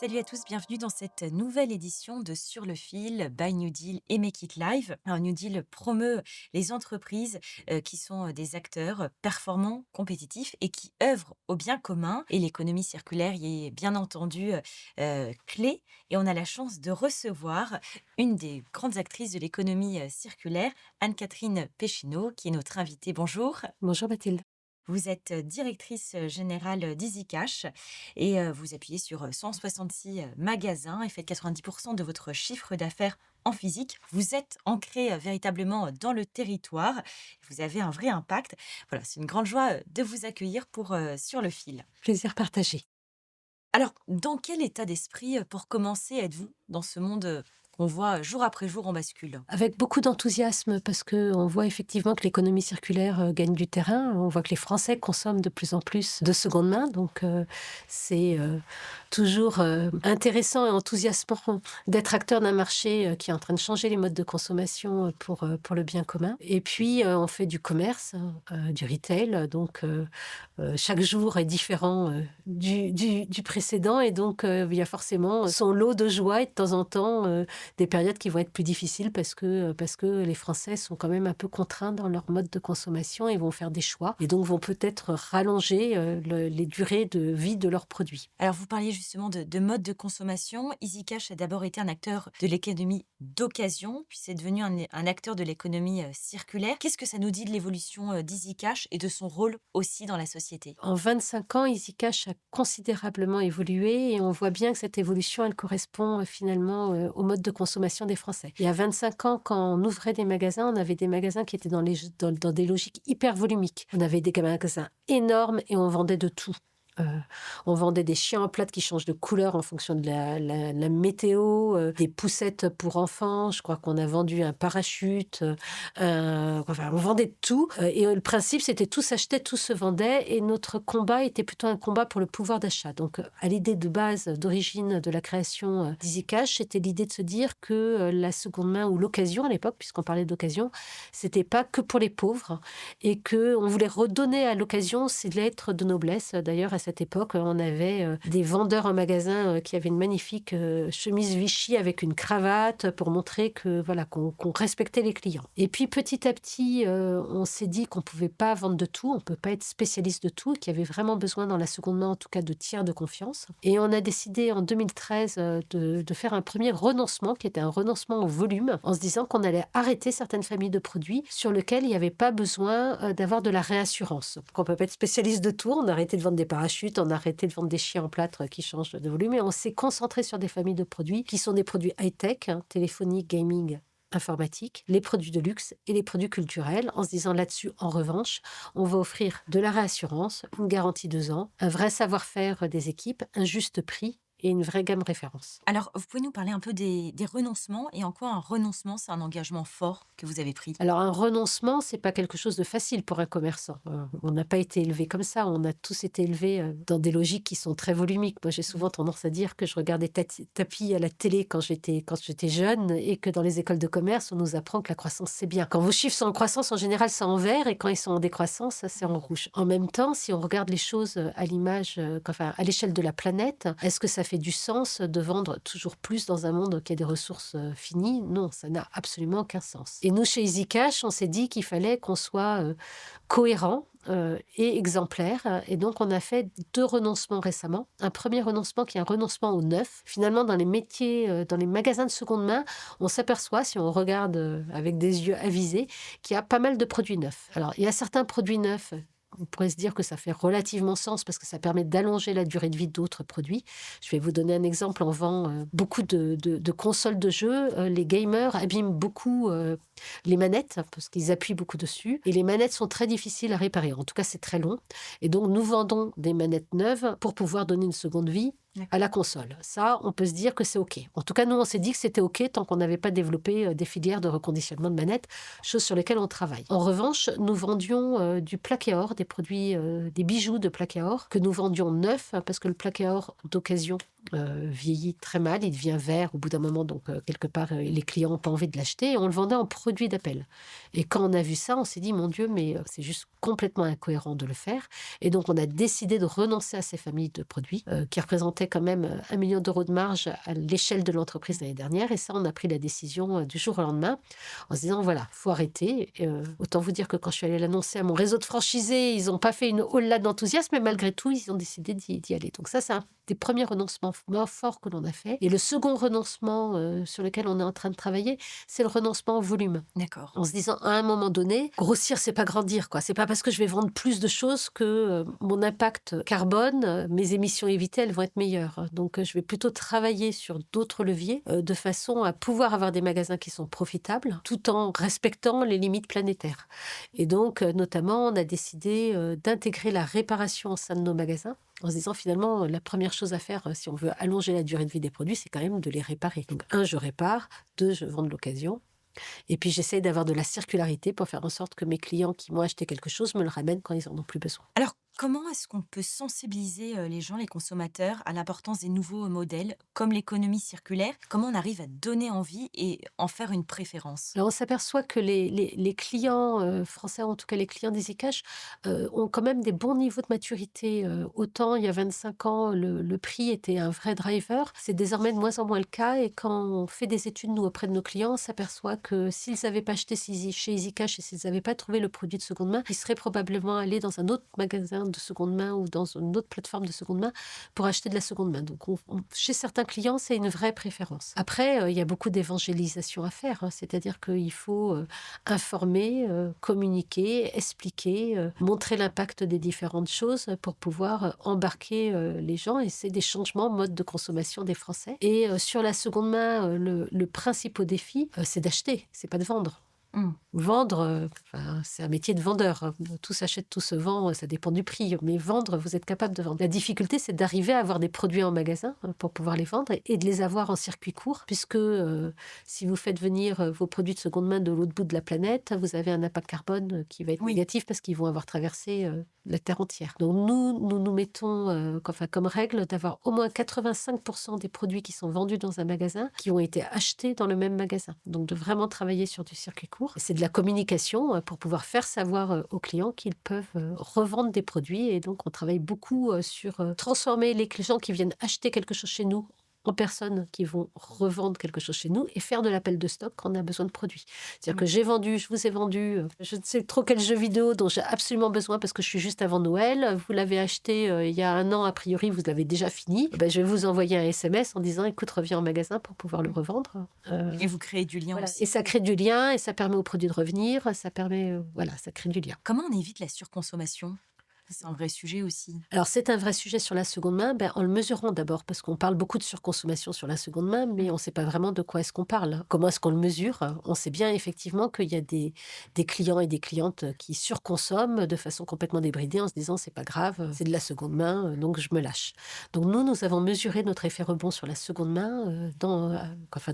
Salut à tous, bienvenue dans cette nouvelle édition de Sur le fil by New Deal et Make It Live. Alors, New Deal promeut les entreprises qui sont des acteurs performants, compétitifs et qui œuvrent au bien commun. Et l'économie circulaire y est bien entendu clé. Et on a la chance de recevoir une des grandes actrices de l'économie circulaire, Anne-Catherine Péchineau, qui est notre invitée. Bonjour. Bonjour Mathilde. Vous êtes directrice générale d'EasyCash et vous appuyez sur 166 magasins et faites 90% de votre chiffre d'affaires en physique. Vous êtes ancré véritablement dans le territoire. Vous avez un vrai impact. Voilà, c'est une grande joie de vous accueillir pour Sur le fil. Plaisir partagé. Alors, dans quel état d'esprit, pour commencer, êtes-vous dans ce monde qu'on voit jour après jour en bascule? Avec beaucoup d'enthousiasme parce qu'on voit effectivement que l'économie circulaire gagne du terrain. On voit que les Français consomment de plus en plus de seconde main. Donc c'est toujours intéressant et enthousiasmant d'être acteur d'un marché qui est en train de changer les modes de consommation pour le bien commun. Et puis on fait du commerce, du retail. Donc chaque jour est différent du précédent. Et donc il y a forcément son lot de joie et de temps en temps des périodes qui vont être plus difficiles parce que les Français sont quand même un peu contraints dans leur mode de consommation et vont faire des choix et donc vont peut-être rallonger les durées de vie de leurs produits. Alors, vous parliez justement de mode de consommation. EasyCash a d'abord été un acteur de l'économie d'occasion, puis c'est devenu un acteur de l'économie circulaire. Qu'est-ce que ça nous dit de l'évolution d'EasyCash et de son rôle aussi dans la société? En 25 ans, EasyCash a considérablement évolué et on voit bien que cette évolution, elle correspond finalement au mode de consommation des Français. Il y a 25 ans, quand on ouvrait des magasins, on avait des magasins qui étaient dans des logiques hyper volumiques. On avait des magasins énormes et on vendait de tout. Heu, on vendait des chiens en plâtre qui changent de couleur en fonction de la météo, des poussettes pour enfants. Je crois qu'on a vendu un parachute, enfin, on vendait de tout, le principe, c'était tout s'achetait, tout se vendait et notre combat était plutôt un combat pour le pouvoir d'achat. Donc, à l'idée de base, d'origine de la création, d'Easy Cash, c'était l'idée de se dire que, la seconde main ou l'occasion à l'époque, puisqu'on parlait d'occasion, c'était pas que pour les pauvres et que on voulait redonner à l'occasion ses lettres de noblesse. D'ailleurs, à cette époque, on avait des vendeurs en magasin qui avaient une magnifique chemise Vichy avec une cravate pour montrer que voilà qu'on respectait les clients. Et puis petit à petit, on s'est dit qu'on pouvait pas vendre de tout, on peut pas être spécialiste de tout, qu'il y avait vraiment besoin dans la seconde main, en tout cas, de tiers de confiance. Et on a décidé en 2013 de faire un premier renoncement, qui était un renoncement au volume, en se disant qu'on allait arrêter certaines familles de produits sur lesquels il n'y avait pas besoin d'avoir de la réassurance. Qu'on peut pas être spécialiste de tout, on a arrêté de vendre des parachutes, on a arrêté de vendre des chiens en plâtre qui changent de volume, et on s'est concentré sur des familles de produits qui sont des produits high-tech, téléphonie, gaming, informatique, les produits de luxe et les produits culturels, en se disant là-dessus, en revanche, on va offrir de la réassurance, une garantie 2 ans, un vrai savoir-faire des équipes, un juste prix et une vraie gamme référence. Alors, vous pouvez nous parler un peu des renoncements et en quoi un renoncement, c'est un engagement fort que vous avez pris? Alors un renoncement, c'est pas quelque chose de facile pour un commerçant. On n'a pas été élevé comme ça, on a tous été élevés, dans des logiques qui sont très volumiques. Moi, j'ai souvent tendance à dire que je regardais Tapi à la télé quand j'étais jeune et que dans les écoles de commerce, on nous apprend que la croissance, c'est bien. Quand vos chiffres sont en croissance, en général, c'est en vert et quand ils sont en décroissance, ça, c'est en rouge. En même temps, si on regarde les choses, à l'image, enfin, à l'échelle de la planète, est-ce que ça fait du sens de vendre toujours plus dans un monde qui a des ressources, finies? Non, ça n'a absolument aucun sens. Et nous, chez EasyCash, on s'est dit qu'il fallait qu'on soit cohérent et exemplaire. Et donc, on a fait 2 renoncements récemment. Un premier renoncement qui est un renoncement au neuf. Finalement, dans les métiers, dans les magasins de seconde main, on s'aperçoit, si on regarde avec des yeux avisés, qu'il y a pas mal de produits neufs. Alors, il y a certains produits neufs. On pourrait se dire que ça fait relativement sens parce que ça permet d'allonger la durée de vie d'autres produits. Je vais vous donner un exemple. On vend beaucoup de consoles de jeux. Les gamers abîment beaucoup les manettes parce qu'ils appuient beaucoup dessus. Et les manettes sont très difficiles à réparer. En tout cas, c'est très long. Et donc, nous vendons des manettes neuves pour pouvoir donner une seconde vie à la console. Ça, on peut se dire que c'est OK. En tout cas, nous, on s'est dit que c'était OK tant qu'on n'avait pas développé des filières de reconditionnement de manettes, chose sur lesquelles on travaille. En revanche, nous vendions du plaqué or, des produits, des bijoux de plaqué or, que nous vendions neufs, parce que le plaqué or d'occasion vieillit très mal, il devient vert au bout d'un moment, donc quelque part, les clients n'ont pas envie de l'acheter, et on le vendait en produit d'appel. Et quand on a vu ça, on s'est dit, mon Dieu, mais c'est juste complètement incohérent de le faire. Et donc, on a décidé de renoncer à ces familles de produits qui représentaient représentait quand même 1 million d'euros de marge à l'échelle de l'entreprise l'année dernière. Et ça, on a pris la décision du jour au lendemain en se disant, voilà, faut arrêter. Autant vous dire que quand je suis allée l'annoncer à mon réseau de franchisés, ils n'ont pas fait une holla d'enthousiasme, mais malgré tout, ils ont décidé d'y aller. Donc ça, c'est un des premiers renoncements forts que l'on a fait. Et le second renoncement sur lequel on est en train de travailler, c'est le renoncement au volume. D'accord. En se disant, à un moment donné, grossir, c'est pas grandir, quoi. C'est pas parce que je vais vendre plus de choses que mon impact carbone, mes émissions évitées, elles vont être meilleures. Donc, je vais plutôt travailler sur d'autres leviers de façon à pouvoir avoir des magasins qui sont profitables tout en respectant les limites planétaires. Et donc, notamment, on a décidé d'intégrer la réparation au sein de nos magasins en se disant finalement, la première chose à faire si on veut allonger la durée de vie des produits, c'est quand même de les réparer. Donc, 1, je répare, 2, je vends de l'occasion. Et puis, j'essaye d'avoir de la circularité pour faire en sorte que mes clients qui m'ont acheté quelque chose me le ramènent quand ils en ont plus besoin. Alors, comment est-ce qu'on peut sensibiliser les gens, les consommateurs, à l'importance des nouveaux modèles, comme l'économie circulaire? Comment on arrive à donner envie et en faire une préférence? Alors, on s'aperçoit que les clients français, en tout cas les clients d'EasyCash, ont quand même des bons niveaux de maturité. Autant il y a 25 ans, le prix était un vrai driver. C'est désormais de moins en moins le cas. Et quand on fait des études, nous, auprès de nos clients, on s'aperçoit que s'ils n'avaient pas acheté chez EasyCash et s'ils n'avaient pas trouvé le produit de seconde main, ils seraient probablement allés dans un autre magasin de seconde main ou dans une autre plateforme de seconde main pour acheter de la seconde main. Donc, chez certains clients, c'est une vraie préférence. Après, il y a beaucoup d'évangélisation à faire, hein. C'est-à-dire qu'il faut informer, communiquer, expliquer, montrer l'impact des différentes choses pour pouvoir embarquer les gens. Et c'est des changements mode de consommation des Français. Et sur la seconde main, le principal défi, c'est d'acheter, c'est pas de vendre. Mmh. Vendre, c'est un métier de vendeur, hein. Tout s'achète, tout se vend, ça dépend du prix. Mais vendre, vous êtes capable de vendre. La difficulté, c'est d'arriver à avoir des produits en magasin pour pouvoir les vendre et de les avoir en circuit court. Puisque si vous faites venir vos produits de seconde main de l'autre bout de la planète, vous avez un impact carbone qui va être Oui. négatif parce qu'ils vont avoir traversé la Terre entière. Donc nous mettons comme règle d'avoir au moins 85% des produits qui sont vendus dans un magasin qui ont été achetés dans le même magasin. Donc de vraiment travailler sur du circuit court. C'est de la communication pour pouvoir faire savoir aux clients qu'ils peuvent revendre des produits. Et donc, on travaille beaucoup sur transformer les gens qui viennent acheter quelque chose chez nous en personnes qui vont revendre quelque chose chez nous et faire de l'appel de stock quand on a besoin de produits. C'est-à-dire que j'ai vendu, je vous ai vendu, je ne sais trop quel jeu vidéo dont j'ai absolument besoin parce que je suis juste avant Noël. Vous l'avez acheté il y a 1 an, a priori, vous l'avez déjà fini. Ben, je vais vous envoyer un SMS en disant, écoute, reviens en magasin pour pouvoir le revendre. Et vous créez du lien Voilà. aussi. Et ça crée du lien et ça permet aux produits de revenir, ça permet, ça crée du lien. Comment on évite la surconsommation? C'est un vrai sujet aussi. Alors, c'est un vrai sujet sur la seconde main, en le mesurant d'abord, parce qu'on parle beaucoup de surconsommation sur la seconde main, mais on ne sait pas vraiment de quoi est-ce qu'on parle. Comment est-ce qu'on le mesure? On sait bien effectivement qu'il y a des clients et des clientes qui surconsomment de façon complètement débridée en se disant, c'est pas grave, c'est de la seconde main, donc je me lâche. Donc nous avons mesuré notre effet rebond sur la seconde main dans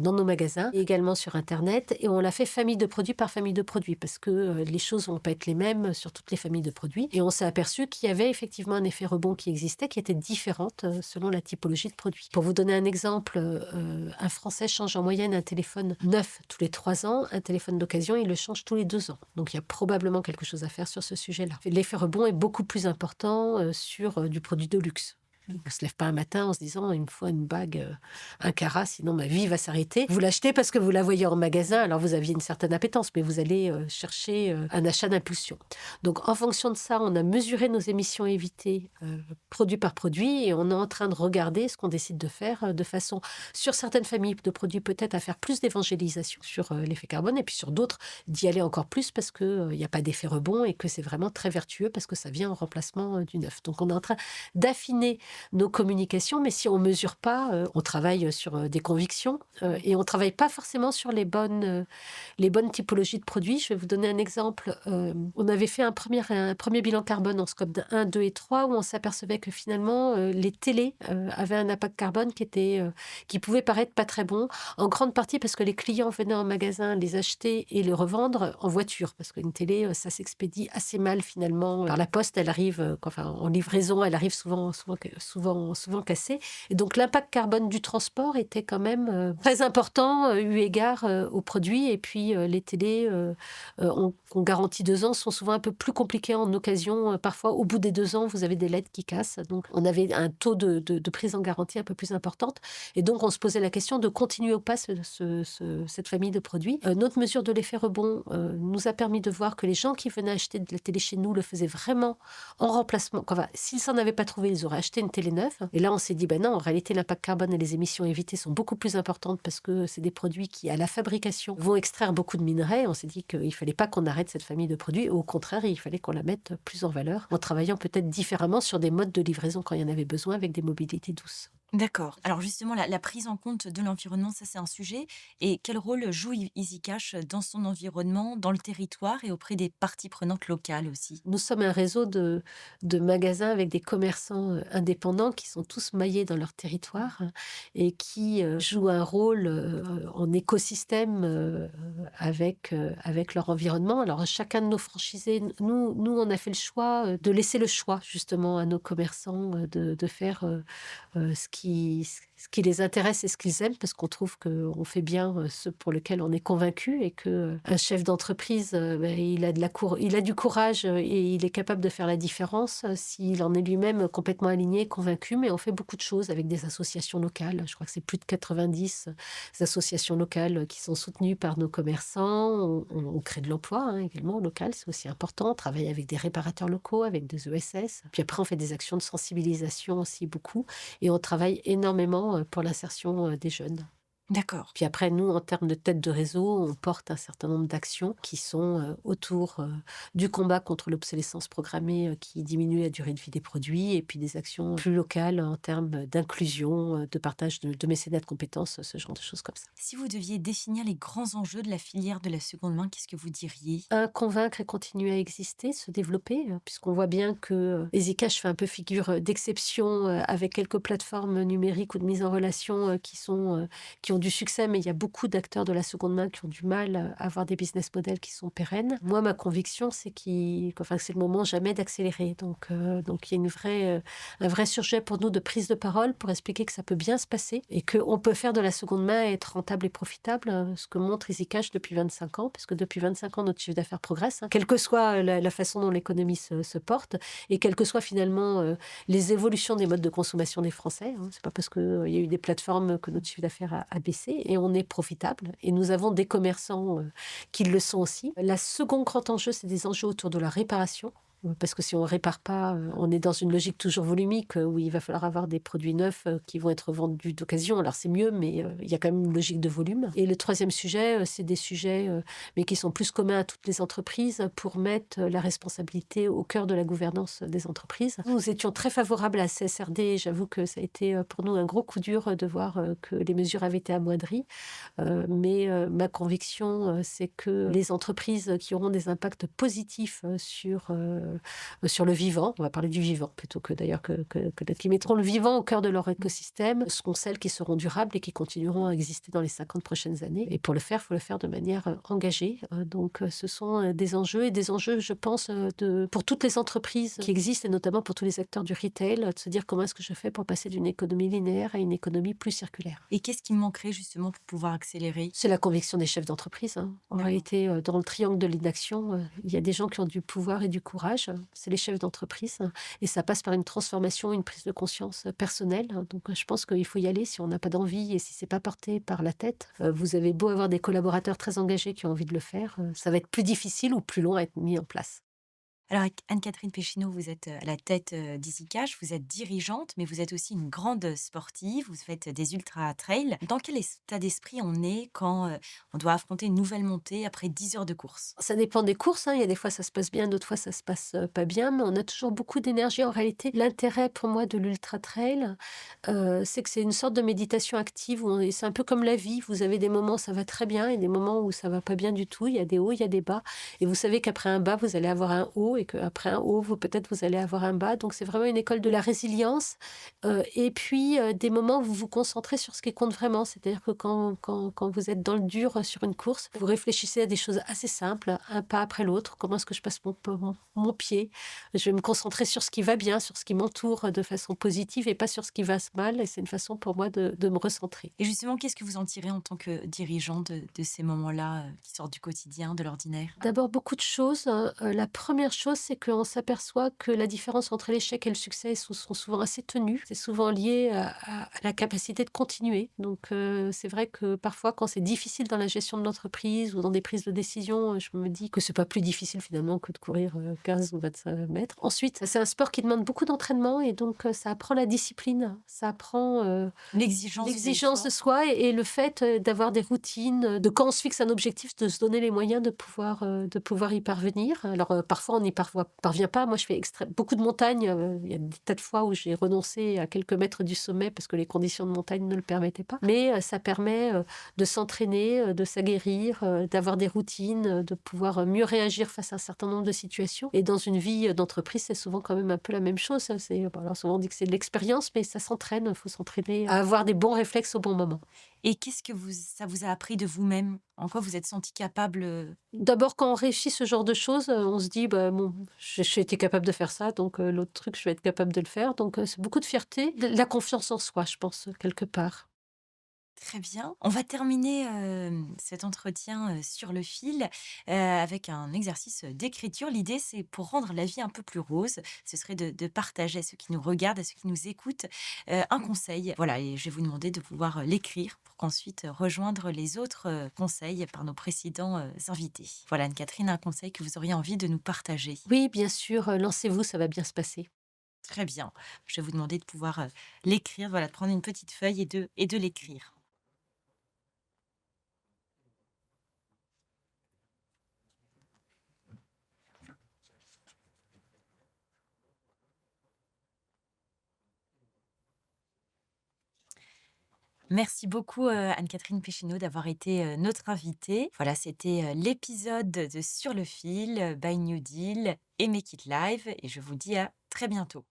nos magasins et également sur Internet, et on l'a fait famille de produits par famille de produits, parce que les choses ne vont pas être les mêmes sur toutes les familles de produits, et on s'est aperçu qu'il y avait effectivement un effet rebond qui existait, qui était différente selon la typologie de produit. Pour vous donner un exemple, un Français change en moyenne un téléphone neuf tous les 3 ans, un téléphone d'occasion, il le change tous les 2 ans. Donc il y a probablement quelque chose à faire sur ce sujet-là. L'effet rebond est beaucoup plus important sur du produit de luxe. On ne se lève pas un matin en se disant, il me faut une bague, un carat, sinon ma vie va s'arrêter. Vous l'achetez parce que vous la voyez en magasin, alors vous aviez une certaine appétence, mais vous allez chercher un achat d'impulsion. Donc en fonction de ça, on a mesuré nos émissions évitées produit par produit, et on est en train de regarder ce qu'on décide de faire de façon, sur certaines familles de produits, peut-être à faire plus d'évangélisation sur l'effet carbone, et puis sur d'autres, d'y aller encore plus parce qu'il n'y a pas d'effet rebond et que c'est vraiment très vertueux parce que ça vient en remplacement du neuf. Donc on est en train d'affiner nos communications, mais si on ne mesure pas, on travaille sur des convictions et on ne travaille pas forcément sur les bonnes typologies de produits. Je vais vous donner un exemple. On avait fait un premier bilan carbone en scope 1, 2 et 3 où on s'apercevait que finalement les télés avaient un impact carbone qui pouvait paraître pas très bon, en grande partie parce que les clients venaient en magasin les acheter et les revendre en voiture, parce qu'une télé, ça s'expédie assez mal finalement. Par la poste, elle arrive, en livraison, elle arrive souvent souvent cassés. Et donc l'impact carbone du transport était quand même très important eu égard aux produits. Et puis les télés qu'on garantit 2 ans sont souvent un peu plus compliquées en occasion. Parfois, au bout des 2 ans, vous avez des LED qui cassent. Donc on avait un taux de prise en garantie un peu plus importante. Et donc on se posait la question de continuer ou pas cette famille de produits. Notre mesure de l'effet rebond nous a permis de voir que les gens qui venaient acheter de la télé chez nous le faisaient vraiment en remplacement. Enfin, s'ils s'en avaient pas trouvé, ils auraient acheté une télé neuve. Et là, on s'est dit, ben non, en réalité, l'impact carbone et les émissions évitées sont beaucoup plus importantes parce que c'est des produits qui, à la fabrication, vont extraire beaucoup de minerais. On s'est dit qu'il fallait pas qu'on arrête cette famille de produits. Au contraire, il fallait qu'on la mette plus en valeur en travaillant peut-être différemment sur des modes de livraison quand il y en avait besoin avec des mobilités douces. D'accord. Alors justement, la prise en compte de l'environnement, ça c'est un sujet. Et quel rôle joue EasyCash dans son environnement, dans le territoire et auprès des parties prenantes locales aussi? Nous sommes un réseau de magasins avec des commerçants indépendants qui sont tous maillés dans leur territoire et qui jouent un rôle en écosystème avec leur environnement. Alors, chacun de nos franchisés, nous on a fait le choix de laisser le choix justement à nos commerçants de faire ce qui les intéresse et ce qu'ils aiment, parce qu'on trouve qu'on fait bien ce pour lequel on est convaincu et que un chef d'entreprise, ben, il a du courage et il est capable de faire la différence s'il en est lui-même complètement aligné, convaincu. Mais on fait beaucoup de choses avec des associations locales. Je crois que c'est plus de 90 associations locales qui sont soutenues par nos commerçants. On crée de l'emploi également local, c'est aussi important. On travaille avec des réparateurs locaux, avec des ESS. Puis après, on fait des actions de sensibilisation aussi beaucoup. Et on travaille énormément pour l'insertion des jeunes. D'accord. Puis après, nous, en termes de tête de réseau, on porte un certain nombre d'actions qui sont autour du combat contre l'obsolescence programmée qui diminue la durée de vie des produits, et puis des actions plus locales en termes d'inclusion, de partage de mécénat de compétences, ce genre de choses comme ça. Si vous deviez définir les grands enjeux de la filière de la seconde main, qu'est-ce que vous diriez? Convaincre et continuer à exister, se développer, puisqu'on voit bien que EasyCash fait un peu figure d'exception avec quelques plateformes numériques ou de mise en relation qui ont du succès, mais il y a beaucoup d'acteurs de la seconde main qui ont du mal à avoir des business models qui sont pérennes. Moi, ma conviction, c'est que c'est le moment jamais d'accélérer. Donc il y a un vrai sujet pour nous de prise de parole pour expliquer que ça peut bien se passer et qu'on peut faire de la seconde main et être rentable et profitable, ce que montre EasyCash depuis 25 ans, parce que depuis 25 ans, notre chiffre d'affaires progresse, quelle que soit la façon dont l'économie se porte et quelles que soient finalement les évolutions des modes de consommation des Français. C'est pas parce qu'il y a eu des plateformes que notre chiffre d'affaires a baissé, et on est profitable. Et nous avons des commerçants qui le sont aussi. La second grand enjeu, c'est des enjeux autour de la réparation. Parce que si on ne répare pas, on est dans une logique toujours volumique où il va falloir avoir des produits neufs qui vont être vendus d'occasion. Alors c'est mieux, mais il y a quand même une logique de volume. Et le troisième sujet, c'est des sujets mais qui sont plus communs à toutes les entreprises pour mettre la responsabilité au cœur de la gouvernance des entreprises. Nous étions très favorables à la CSRD. J'avoue que ça a été pour nous un gros coup dur de voir que les mesures avaient été amoindries. Mais ma conviction, c'est que les entreprises qui auront des impacts positifs sur le vivant, on va parler du vivant plutôt que d'ailleurs qui mettront le vivant au cœur de leur écosystème, seront celles qui seront durables et qui continueront à exister dans les 50 prochaines années. Et pour le faire, il faut le faire de manière engagée. Donc ce sont des enjeux, je pense, pour toutes les entreprises qui existent, et notamment pour tous les acteurs du retail, de se dire comment est-ce que je fais pour passer d'une économie linéaire à une économie plus circulaire. Et qu'est-ce qui manquerait justement pour pouvoir accélérer? C'est la conviction des chefs d'entreprise. En D'accord. réalité, dans le triangle de l'inaction, il y a des gens qui ont du pouvoir et du courage. C'est les chefs d'entreprise. Et ça passe par une transformation, une prise de conscience personnelle. Donc, je pense qu'il faut y aller si on n'a pas d'envie et si c'est pas porté par la tête. Vous avez beau avoir des collaborateurs très engagés qui ont envie de le faire, ça va être plus difficile ou plus long à être mis en place. Alors, avec Anne-Catherine Péchineau, vous êtes à la tête d'EasyCash, vous êtes dirigeante, mais vous êtes aussi une grande sportive, vous faites des ultra-trails. Dans quel état d'esprit on est quand on doit affronter une nouvelle montée après 10 heures de course? Ça dépend des courses. Il y a des fois, ça se passe bien, d'autres fois, ça se passe pas bien, mais on a toujours beaucoup d'énergie. En réalité, l'intérêt pour moi de l'ultra-trail, c'est que c'est une sorte de méditation active. C'est un peu comme la vie. Vous avez des moments où ça va très bien et des moments où ça va pas bien du tout. Il y a des hauts, il y a des bas. Et vous savez qu'après un bas, vous allez avoir un haut. et qu'après un haut, peut-être vous allez avoir un bas. Donc c'est vraiment une école de la résilience. Et puis des moments où vous vous concentrez sur ce qui compte vraiment. C'est-à-dire que quand vous êtes dans le dur sur une course, vous réfléchissez à des choses assez simples, un pas après l'autre. Comment est-ce que je passe mon pied? Je vais me concentrer sur ce qui va bien, sur ce qui m'entoure de façon positive et pas sur ce qui va mal. Et c'est une façon pour moi de me recentrer. Et justement, qu'est-ce que vous en tirez en tant que dirigeant de ces moments-là, qui sortent du quotidien, de l'ordinaire? D'abord, beaucoup de choses, hein. La première chose, c'est qu'on s'aperçoit que la différence entre l'échec et le succès sont souvent assez tenues. C'est souvent lié à la capacité de continuer. Donc, c'est vrai que parfois, quand c'est difficile dans la gestion de l'entreprise ou dans des prises de décision, je me dis que c'est pas plus difficile finalement que de courir 15 ou 25 mètres. Ensuite, c'est un sport qui demande beaucoup d'entraînement et donc ça apprend la discipline, ça apprend L'exigence vis-à-vis de l'exigence soi? de soi et le fait, d'avoir des routines, de quand on se fixe un objectif, de se donner les moyens de pouvoir y parvenir. Alors, parfois on n'y parvient pas. Moi, je fais beaucoup de montagnes, il y a des tas de fois où j'ai renoncé à quelques mètres du sommet parce que les conditions de montagne ne le permettaient pas. Mais, ça permet, de s'entraîner, de s'aguerrir, d'avoir des routines, de pouvoir, mieux réagir face à un certain nombre de situations et dans une vie, d'entreprise, c'est souvent quand même un peu la même chose. Bon, alors souvent on dit que c'est de l'expérience, mais ça s'entraîne, il faut s'entraîner à avoir des bons réflexes au bon moment. Et qu'est-ce que ça vous a appris de vous-même? En quoi vous êtes senti capable, D'abord, quand on réussit ce genre de choses, on se dit: «Bah, bon, j'ai été capable de faire ça, donc l'autre truc, je vais être capable de le faire». Donc c'est beaucoup de fierté, de la confiance en soi, je pense, quelque part. Très bien. On va terminer, cet entretien, sur le fil, avec un exercice, d'écriture. L'idée, c'est pour rendre la vie un peu plus rose, ce serait de partager à ceux qui nous regardent, à ceux qui nous écoutent, un conseil. Voilà, et je vais vous demander de pouvoir, l'écrire pour qu'ensuite, rejoindre les autres, conseils par nos précédents, invités. Voilà, Anne-Catherine, un conseil que vous auriez envie de nous partager? Oui, bien sûr, lancez-vous, ça va bien se passer. Très bien. Je vais vous demander de pouvoir, l'écrire, voilà, de prendre une petite feuille et de l'écrire. Merci beaucoup, Anne-Catherine Péchineau d'avoir été, notre invitée. Voilà, c'était, l'épisode de Sur le fil, by New Deal et Make It Live, et je vous dis à très bientôt.